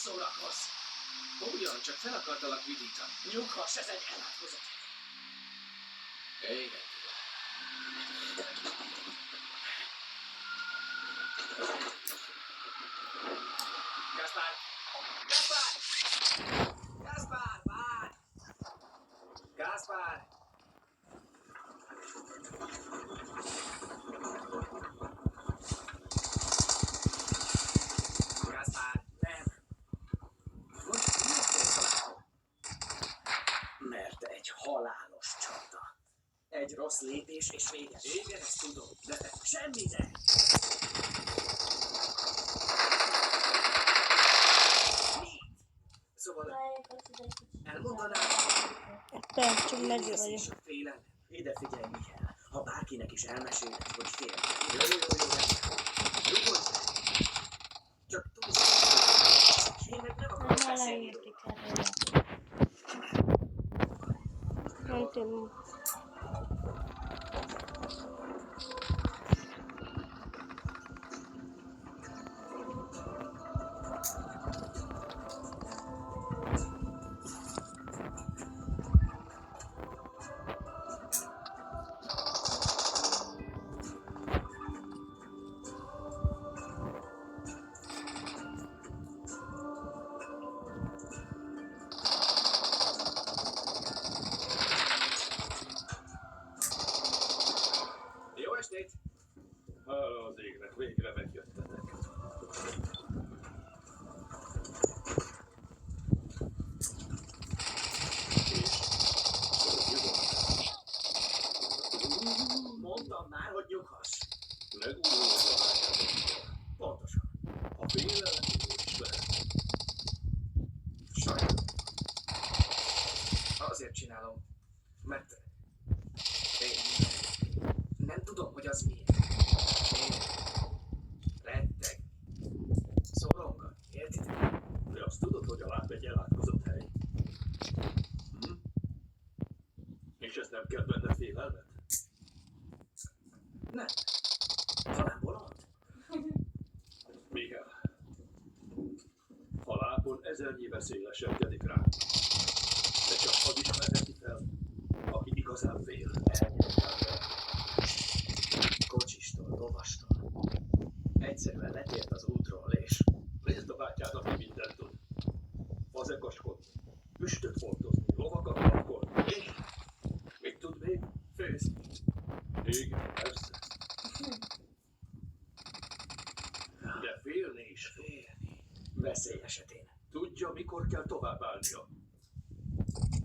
szórakozz. Ugyan, csak fel akartalak vidítani. Nyughass, ez egy elátkozott. Igen. Gaspár! Gaspár! Gaspár, várj! Gaspár! Gaspár, nem! Most miért szólsz? Mert egy halálos csata. Egy rossz lépés és véges. Igen, ezt tudom, de te semmire! Szóval elmondanám, Persze, csak medve vagyok. félelem. Ide figyelj, Michael. Ha bárkinek is elmeséled, hogy fél. Jó, csak tudsz, én meg nem akarok Nem beszélni. leírtik erről. Nem tudom. Jó estét! Hála az égnek, végre megjöttetek. Mondtam már, hogy nyughass. Megújulva vágyából. Pontosan. A félelem is lehet. Sajnálom. Azért csinálom, mert én nem tudom, hogy az miért. Én retteg, szorongat, értitek? De azt tudod, hogy a láb egy elátkozott hely? Hm? És ez nem kell benne félelmet? Nem. Talán bolond? Mihály. A lábon ezernyi veszély leselkedik rá. De csak az is vezeti fel, aki igazán fél. Kocsistól, lovastól. Egyszerűen letért az útról, és Nézd a bátyádat, ki mindent tud. Fazekaskodni, üstöt foltozni, lovakat markolni, és mit tud még? főzni. Igen, persze. De félni is fél. Félni. Veszély esetén. Tudja, mikor kell továbbállnia.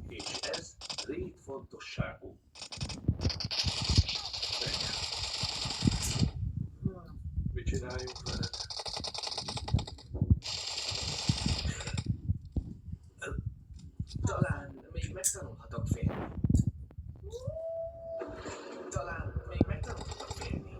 És ez létfontosságú. Mit csináljunk veled? Talán még megtanulhatok félni. Talán még megtanulhatok félni.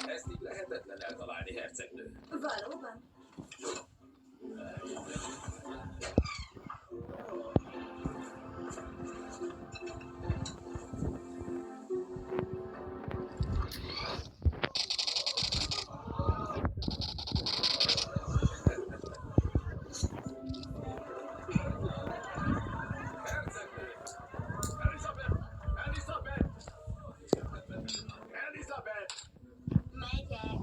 Ezt így lehetetlen eltalálni, hercegnő. Valóban? Hercegnő! Elizabeth! Elizabeth! Elizabeth! Megyek.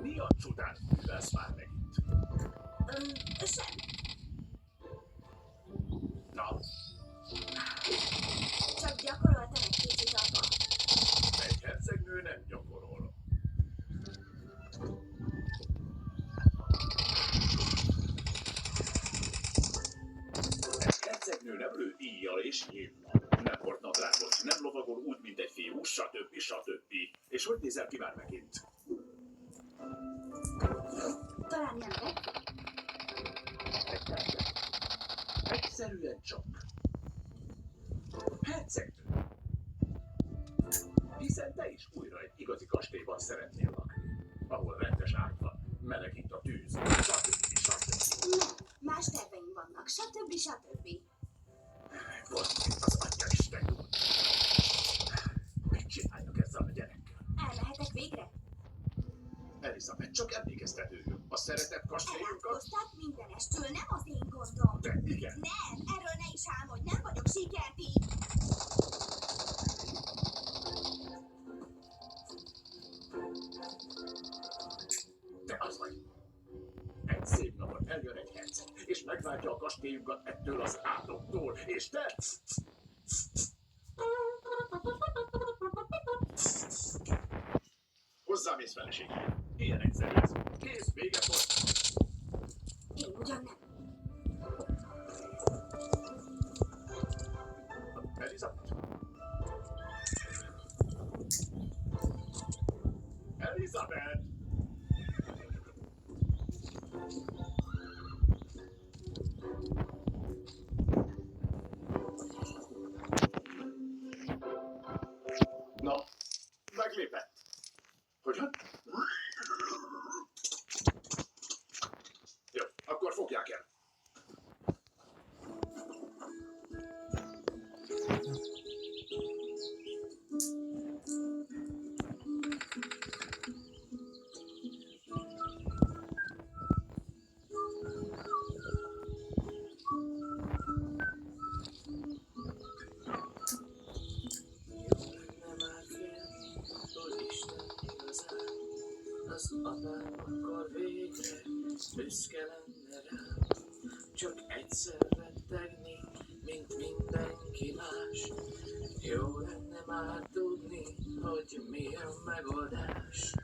Mi a csodát művelsz már megint? Semmi. Na, Csak gyakoroltam egy kicsit apa. egy hercegnő nem gyakorol. Egy hercegnő nem lő íjjal és nyíllal. Nem hord nadrágot, nem lovagol úgy, mint egy fiú, stb. És hogy nézel ki már megint? egyszerűen csak hercegnő. Hiszen te is újra egy igazi kastélyban szeretnél lakni, ahol rendes ágy van, meleg itt a tűz, stb. Nem, más terveim vannak, stb. Valamint az Atya Isten jó. Mit csináljak ezzel a gyerekkel? Elmehetek végre? Elizabeth, csak emlékeztetőjön. A szeretett kastélyunkat... Elátkozták mindenestől, nem az én gondom. De igen, Nem, erről ne is álmodj, nem vagyok sikertív. te az vagy. Egy szép napon eljön egy herceg, és megváltja a kastélyunkat ettől az átoktól, és te... Hozzámész feleségem. Ilyen egyszerű ez. Kész, vége volt. Én ugyan nem. Elizabeth. Elizabeth! Na, meglépett. Hogyan? Jó, akkor fogják el. Az apám akkor végre büszke lenne rám. Csak egyszer rettegni, mint mindenki más. Jó lenne már tudni, hogy mi a megoldás.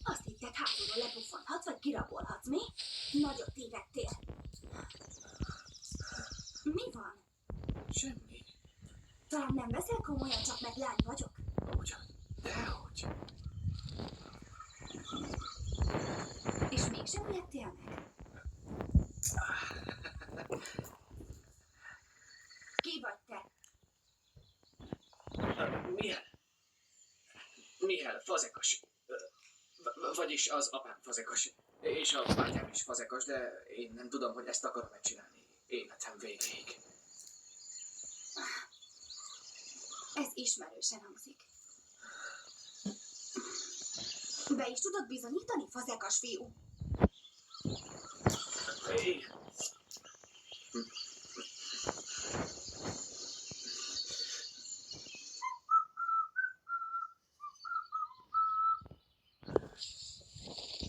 Azt hitted, hátulról lepuffanhatsz, vagy kirabolhatsz, mi? Nagyot tévedtél. Mi van? Semmi. Talán nem veszel komolyan, csak meg lány vagyok. Ugyan, dehogy. És mégsem ijedtél meg? Ki vagy te? Mihály fazekas. Vagyis az apám fazekas. És a bátyám is fazekas, de én nem tudom, hogy ezt akarom-e csinálni életem végéig. Ez ismerősen hangzik. Be is tudod bizonyítani, fazekas fiú? Igen.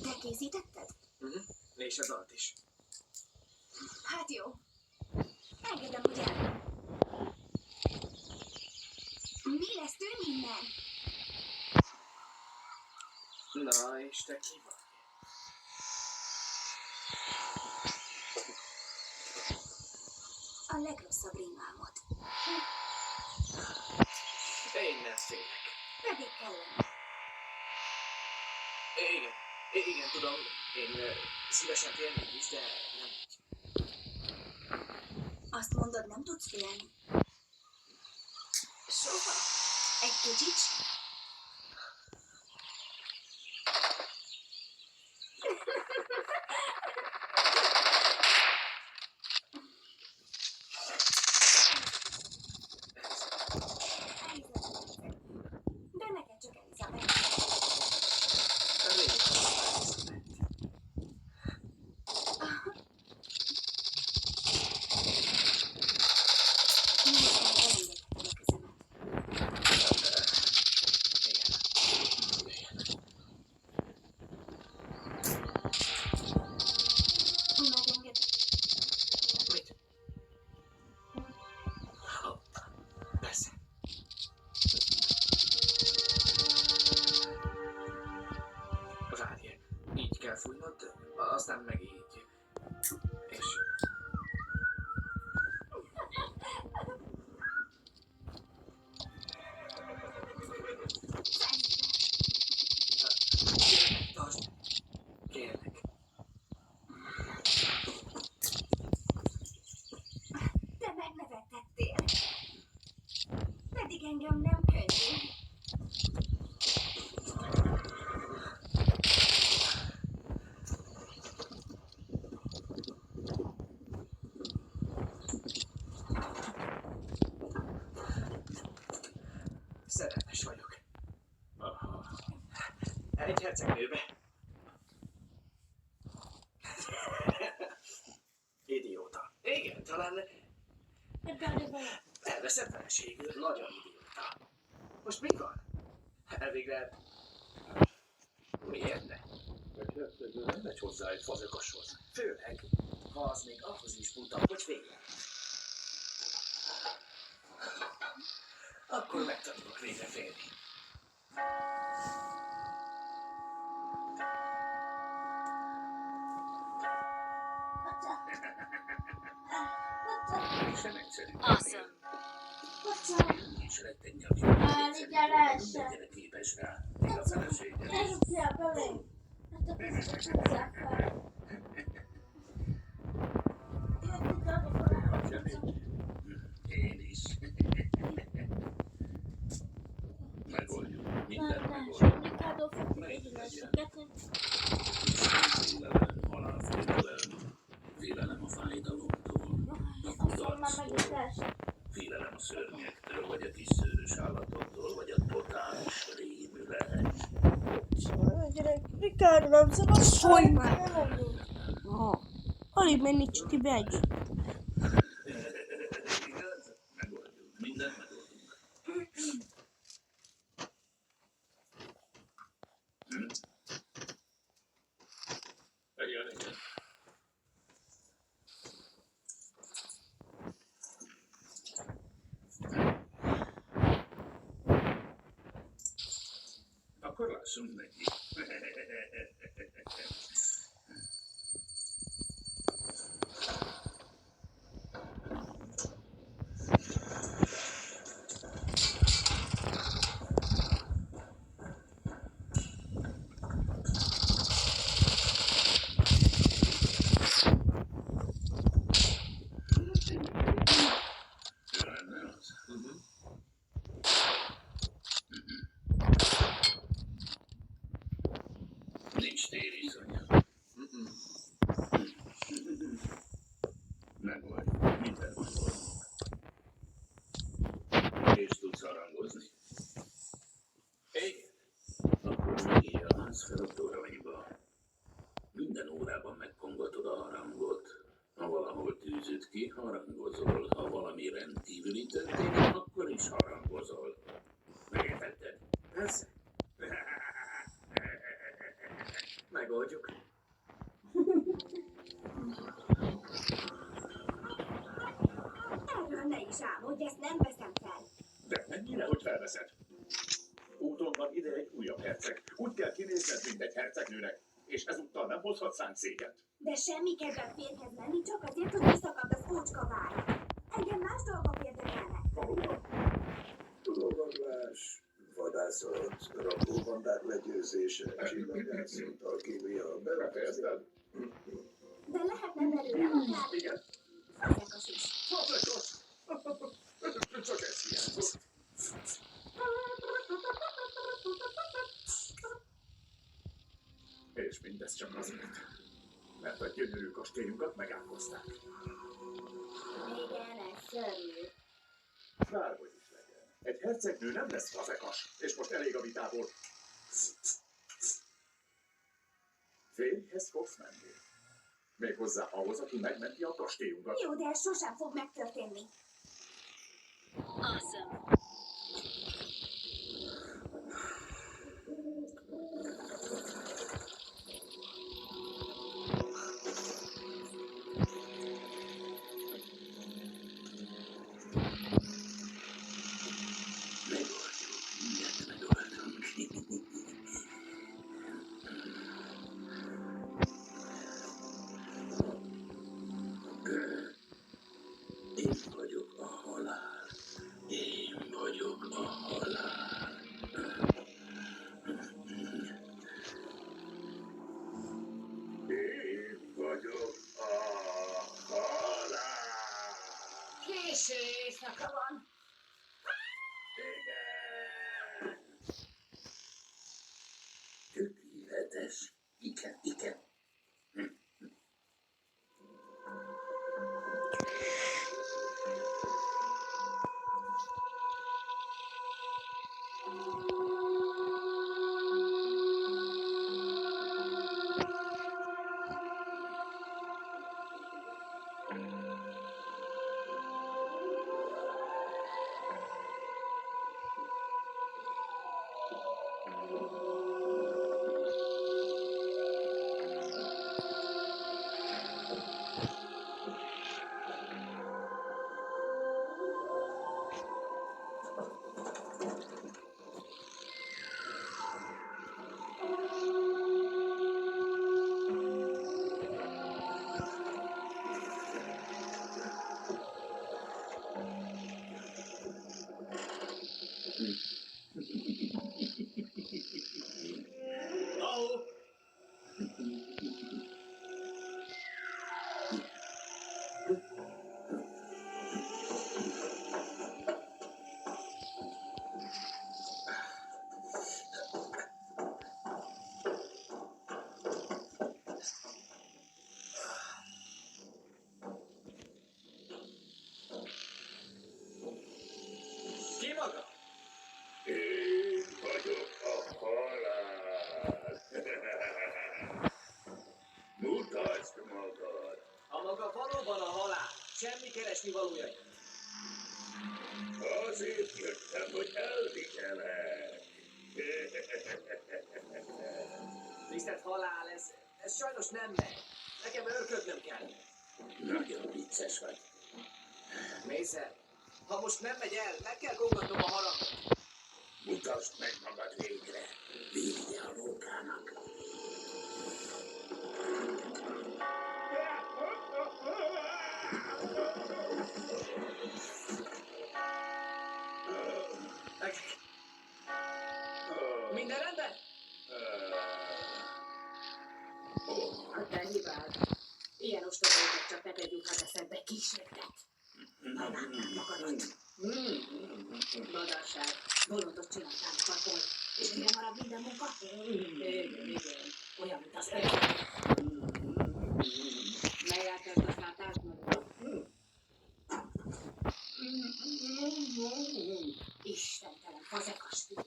Te készítetted? És a dalt is. Hát jó. Engedem, hogy el. Mi lesz tűn innen? Na, és te ki vagy? A legrosszabb rémálmod. Én nem félek. Pedig kellene. Igen, tudom, én szívesen félnék is, de nem így. Azt mondod, nem tudsz félni? Soha. Egy kicsit sem. De neked csak Elizabeth. Aztán meg így. És... Tartsd! Kérlek. Te megnevettettél. Pedig engem nem könnyű. Szerelmes vagyok. Aha. Egy hercegnőbe. Idióta. Igen, talán elveszett feleségül. Nagyon idióta. Most mi van? Elvégre... Miért ne? Egy hercegnő nem megy hozzá egy fazekashoz. Főleg, ha az még ahhoz is buta, hogy féljen. Akkor megtanulok végre félni. Sem egyszerű. Awesome. És rettegni, aki mindenre képes rá. Még a feleséged is. Semmi. Én is. Megoldjuk. Mindent megoldjuk. Félelem, halálfélelem. Félelem a fájdalomtól. A kudarctól. Félelem a szörnyektől, vagy a kis szőrös állatoktól, vagy a totális rémület. Ricardo, nem szabad szólj már! Alig menni csak megy. Igaz? Megoldjuk. Mindent megoldunk. Igen, igen. Akkor lássunk neki. Ő lenne az. Nincs tériszony. Megoldjuk. Mindent megoldunk. És tudsz harangozni? Igen. Akkor megírja a ház feladóraiba. Minden órában megkongatod a harangot. Ha valahol tűzöd ki, harangozol. Ha valami rendkívüli történik, akkor is harangozol. Megértetted? Persze. Megoldjuk. Erről ne is álmodj, ezt nem veszem fel. De mennyire, hogy felveszed? Úton van ide egy újabb herceg. Úgy kell kinézned, mint egy hercegnőnek. És ezúttal nem hozhat szánk szégyent. De semmi kedvem férjhez menni, csak azért, hogy visszakapd az ócska várat. Engem más dolgok érdekelnek. Valóban? Lovaglás, vadászat, rakóbandák legyőzése, csillagászat, alkímia, Befejezted? De lehetne belőle akár Igen. fazekas is. Fazekas! Csak ez hiányzott. És mindez csak azért, mert a gyönyörű kastélyunkat megállkozták. Igen, ez szörnyű. Bárhogy is legyen. Egy hercegnő nem lesz fazekas, és most elég a vitából. Férjhez fogsz menni. Méghozzá ahhoz, aki megmenti a kastélyunkat. Jó, de ez sosem fog megtörténni. Awesome. oka van. Igen! Tökéletes. Igen. Ahó! Ki maga? Én vagyok a halál. Mutasd magad. A maga valóban a halál. Semmi keresni valója itt. Azért jöttem, hogy elvigyelek. Tisztelt halál, ez sajnos nem megy. Nekem örködnöm kell. Nagyon vicces vagy. Mésze, ha most nem megy el, meg kell kongatnom a harangot. Mutasd meg magad végre. Vidd ide a rókának. Minden rendben? A te hibád. Ilyen ostobákat csak neked juthat eszedbe kísértet. Meglátnád magadat. Badarság. Bolondot csináltál magadból. És mire marad minden munka? Igen. Olyan, mint az öt. Megállt aztán társadalmat. Istentelen fazekas fiú.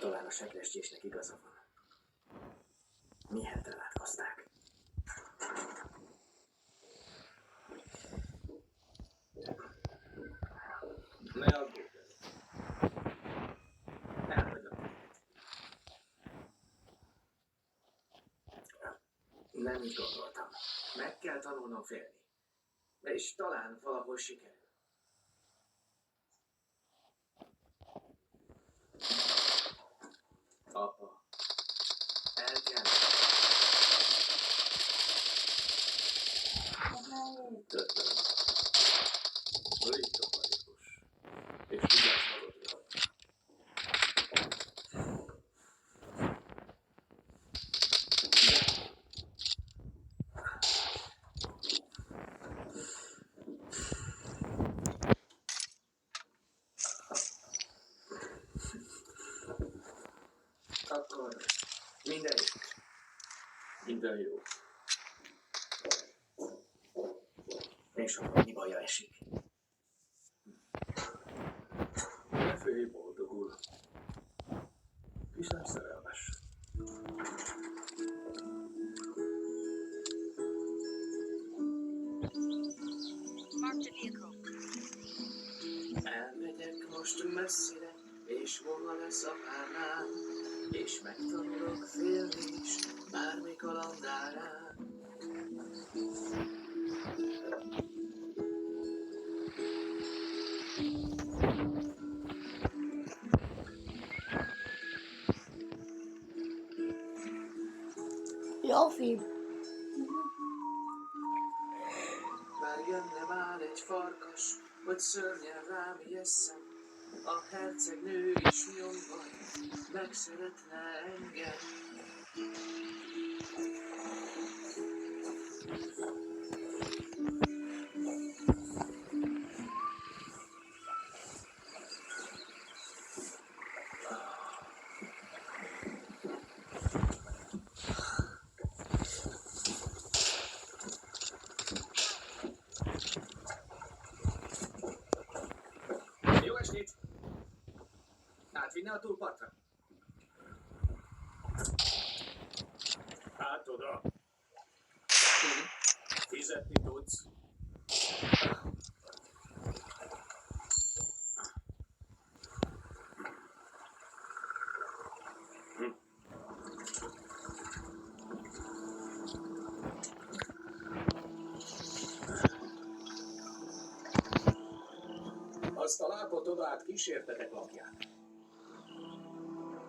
Talán a sekrestésnek igaza van. Mihet elátkozták. Ne aggódj! Elhagylak. Nem így gondoltam. Meg kell tanulnom félni. És talán valahol sikerül. Apa, el kell. Többől. Légy takarékos. És vigyázz magadra. Akkor minden jó. Minden jó. És akkor mi baja esik? Ne félj, boldogul. Hiszen szerelmes. Elmegyek most messzire, és moha lesz a párnám, és megtanulok félni is, bármi kalandárán. Jó film. Már jönne már egy farkas, hogy szörnyen rám ijesszem, a hercegnő is nyomban megszeretne engem. a túlpartra? Hát oda. Fizetni tudsz. Azt a lápot oda át kísértetek lapját.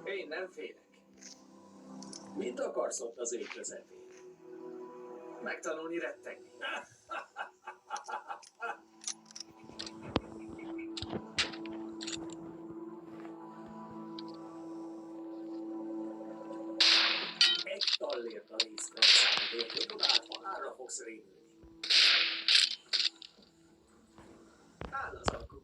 Én nem félek. Mit akarsz ott az ég közepén? Megtanulni rettegni. Egy tallért a részpontszámodért, hogy oda át halálra fogsz rémülni. Áll az alku.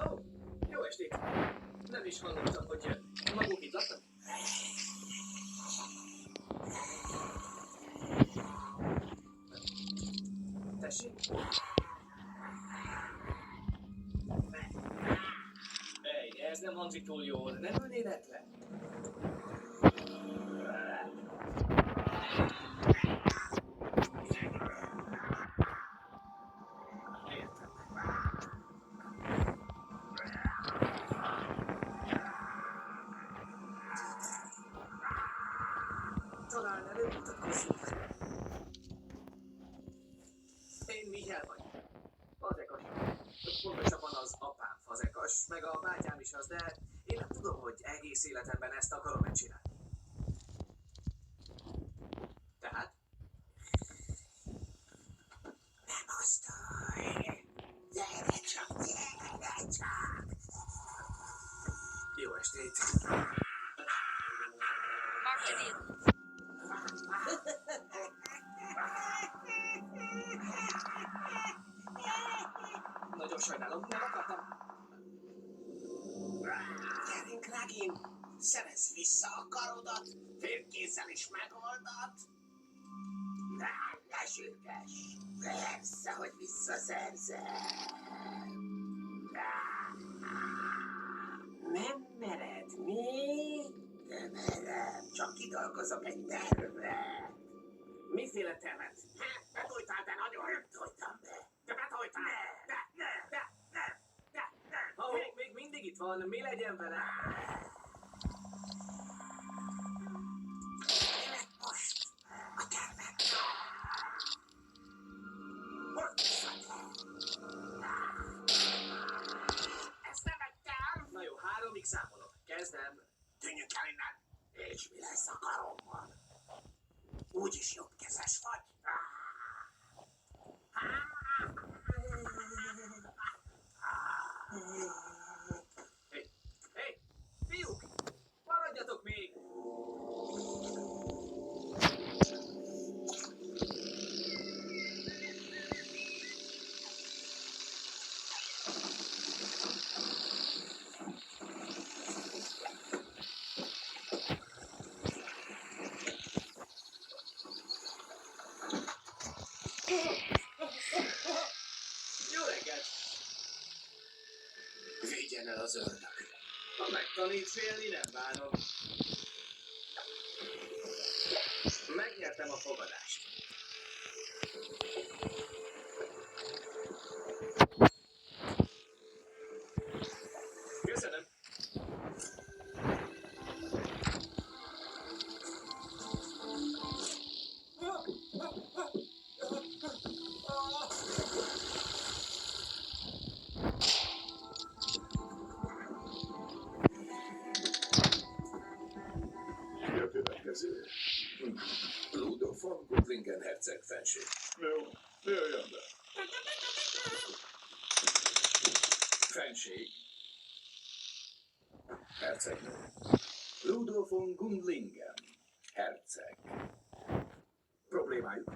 Ó, jó estét! Nem is hallottam, hogy jön. Maguk itt laknak? Tessék? Ej, ez nem hangzik túl jól. Nem ülnének le? Értem. Talán előmutatkozzunk. Én Mihály vagyok. Fazekas. Pontosabban az apám fazekas, meg a bátyám is az, de én nem tudom, hogy egész életemben ezt akarom megcsinálni. Tehát? Nem osztolj! Gyere csak! Jó estét! Nagyon sajnálom, nem akartam. Gyerünk megint! Szerezd vissza a karodat, félkézzel is megoldod. Ne sürges! Persze, hogy visszaszerzem. Nem mered, mi? De merem, csak kidolgozok egy tervet. Miféle tervet? Betoltál, de nagyon nem toltam be. De betoltál! Ha még mindig itt van, mi legyen vele? Jöhet most a tervet. Hozd vissza a ezt nem ettem! Na jó, 3-ig számolok. Kezdem. Tűnjünk el innen! És mi lesz a karommal? Úgyis jobbkezes vagy. Hé, fiúk! Maradjatok még! Jó reggelt! Vigyen el az ördög. Ha megtanít félni, nem bánom. Megnyertem a fogadást. Köszönöm. Mi a következő? Ludo von Gudlingen herceg fenség. Jó, jöjjön be. Fenség. Hercegnő. Ludo von Gudlingen herceg. Problémájuk?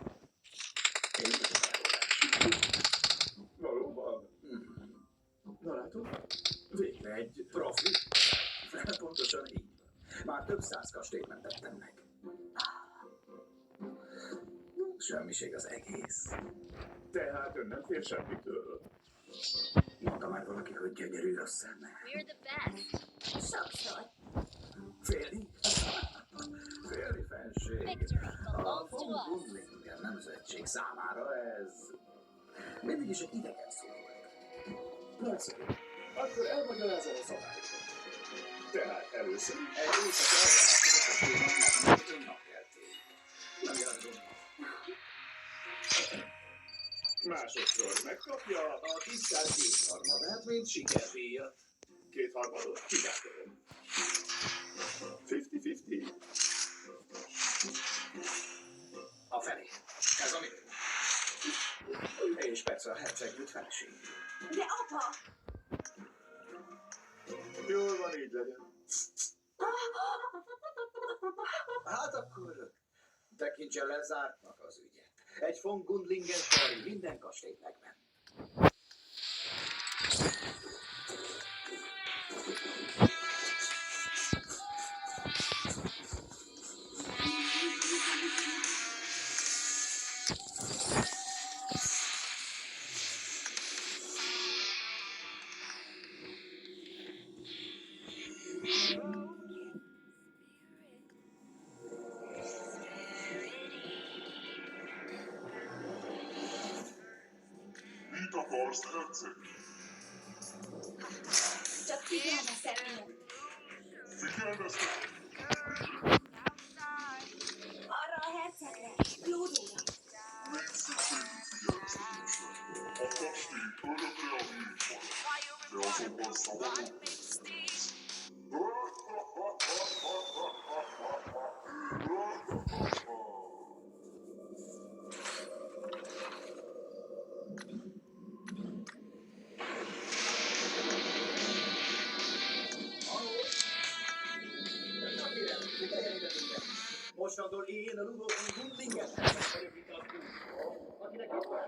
Én vagyok megoldás. Valóban? Na látod? Végre egy profi. Pontosan így. Már több 100 kastélyt mentettem meg. Semmiség az egész. Tehát ön nem fél semmitől. Mondta már valaki, hogy gyönyörű a szeme. We're the best. Sokszor. Félni? Félni fenség. Victory A belongs to von us. Gudlingen nemzetség számára ez mindig is egy idegen szó volt. Nagyszerű. Akkor elmagyarázom a szabályokat. Tehát először egy éjszaka elvállalkozok a napkelték. Nem jártunk. Másodszor megkapja a tisztán kétharmadát, mint sikerdíjat. Kétharmadot? Kiváltom. 50-50. A felé. Ez a mi. És persze a hercegnőt feleség. De apa! Jól van, így legyen. Hát akkor tekintse lezártnak az ügyet. Egy von Gudlingen sari minden kastélyt megment. Mit akarsz, herceg? Csak figyelmeztetnél. Figyelmeztek? Arra a hercegre. Lódóra. Nincs szükségünk figyelmeztetésre. A kastély örökre a miénk marad. De azonban szabadon. Mostantól én a Ludo von Gudlingen herceg vagyok itt a kútban, akinek itt van